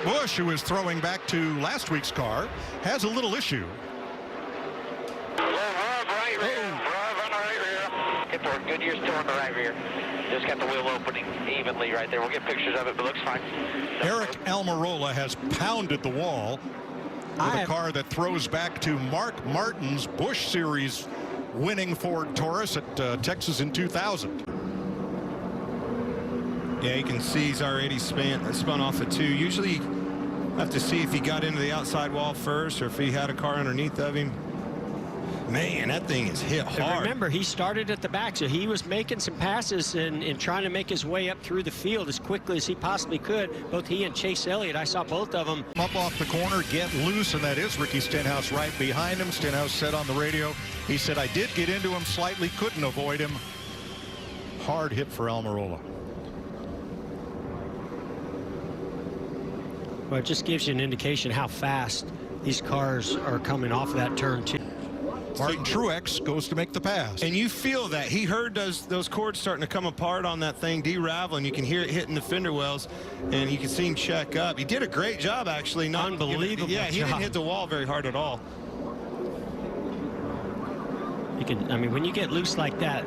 Busch, who is throwing back to last week's car, has a little issue. Right rear. On the right rear. Hit for Goodyear's still on the right rear. Just got the wheel opening evenly right there. We'll get pictures of it, but looks fine. Aric Almirola has pounded the wall with a car that throws back to Mark Martin's Busch Series winning Ford Taurus at Texas in 2000. Yeah, you can see he's already spun off of 2. Usually you have to see if he got into the outside wall first or if he had a car underneath of him. Man, that thing is hit hard. And remember, he started at the back, so he was making some passes and trying to make his way up through the field as quickly as he possibly could. Both he and Chase Elliott, I saw both of them. Up off the corner, get loose, and that is Ricky Stenhouse right behind him. Stenhouse said on the radio, he said, I did get into him slightly, couldn't avoid him. Hard hit for Almirola. Well, it just gives you an indication how fast these cars are coming off of that turn, too. Martin Truex goes to make the pass. And you feel that. He heard those cords starting to come apart on that thing, de-raveling. You can hear it hitting the fender wells, and you can see him check up. He did a great job, actually. Unbelievable Yeah, he job. didn't hit the wall very hard at all. You can, I mean, when you get loose like that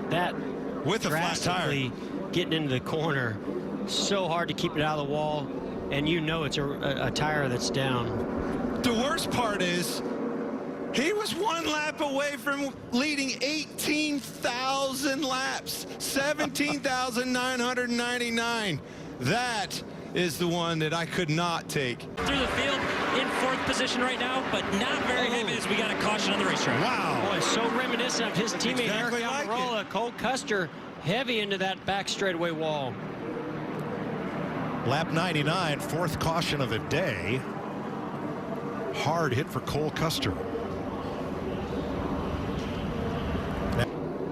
with a flat tire, getting into the corner, so hard to keep it out of the wall, and you know it's a tire that's down. The worst part is, he was 1 lap away from leading 18,000 laps, 17,999. That is the one that I could not take. Through the field in 4th position right now, but not very heavy as we got a caution on the racetrack. Wow. Boy, so reminiscent of his teammate exactly Aric Almirola. Cole Custer heavy into that back straightaway wall. Lap 99, 4th caution of the day. Hard hit for Cole Custer.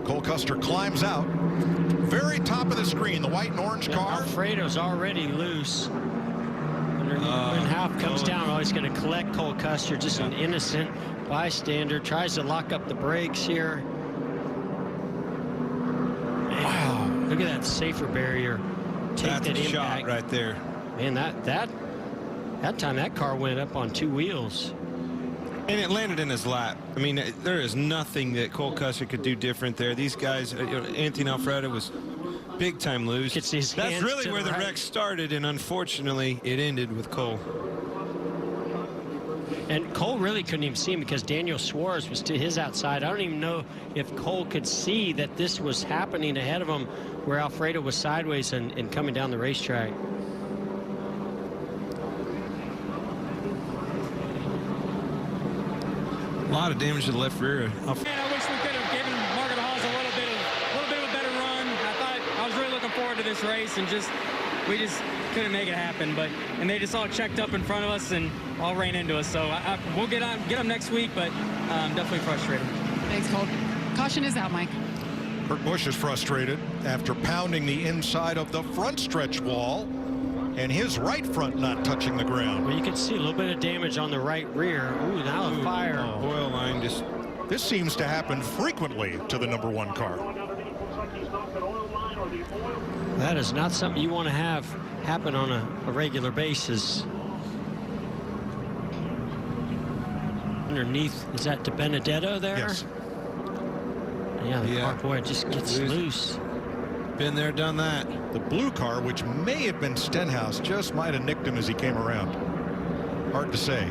Cole Custer climbs out. Very top of the screen, the white and orange car. Alfredo's already loose. When Half comes down, oh, he's going to collect Cole Custer, just an innocent bystander. Tries to lock up the brakes here. Wow. Look at that safer barrier. That's a shot right there. Man, that time that car went up on 2 wheels. And it landed in his lap. I mean, there is nothing that Cole Custer could do different there. These guys, Anthony Alfredo was big time loose. That's really where the wreck started, and unfortunately, it ended with Cole. And Cole really couldn't even see him because Daniel Suarez was to his outside. I don't even know if Cole could see that this was happening ahead of him, where Alfredo was sideways and coming down the racetrack. A lot of damage to the left rear. Man, I wish we could have given Margaret Hawes a little bit of a better run. I was really looking forward to this race, and we just couldn't make it happen. And they just all checked up in front of us and all ran into us. So we'll get them next week, but I'm definitely frustrated. Thanks, Cole. Caution is out, Mike. Kurt Busch is frustrated after pounding the inside of the front stretch wall, and his right front not touching the ground. Well, you can see a little bit of damage on the right rear. Ooh, now the fire. Oil line just... This seems to happen frequently to the #1 car. That is not something you want to have happen on a regular basis. Underneath, is that De Benedetto there? Yes. Yeah, the car, boy, it just gets loose. Been there, done that. The blue car, which may have been Stenhouse, just might have nicked him as he came around. Hard to say.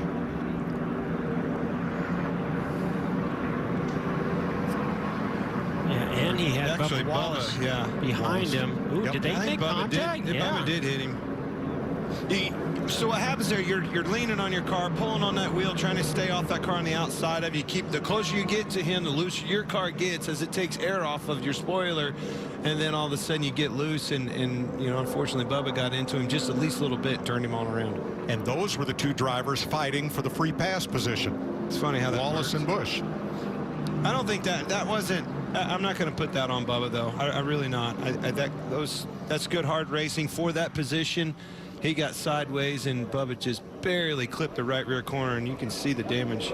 Yeah, and he had Bubba Wallace behind him. Ooh, did they make contact? Bubba did hit him. So what happens there, you're leaning on your car, pulling on that wheel, trying to stay off that car on the outside of you. The closer you get to him, the looser your car gets as it takes air off of your spoiler, and then all of a sudden you get loose, and you know, unfortunately Bubba got into him just at least a little bit, turned him all around. And those were the 2 drivers fighting for the free pass position. It's funny how that Wallace works. and Busch. I don't think that wasn't. I'm not going to put that on Bubba, though. I really not. That's good hard racing for that position. He got sideways, and Bubba just barely clipped the right rear corner, and you can see the damage.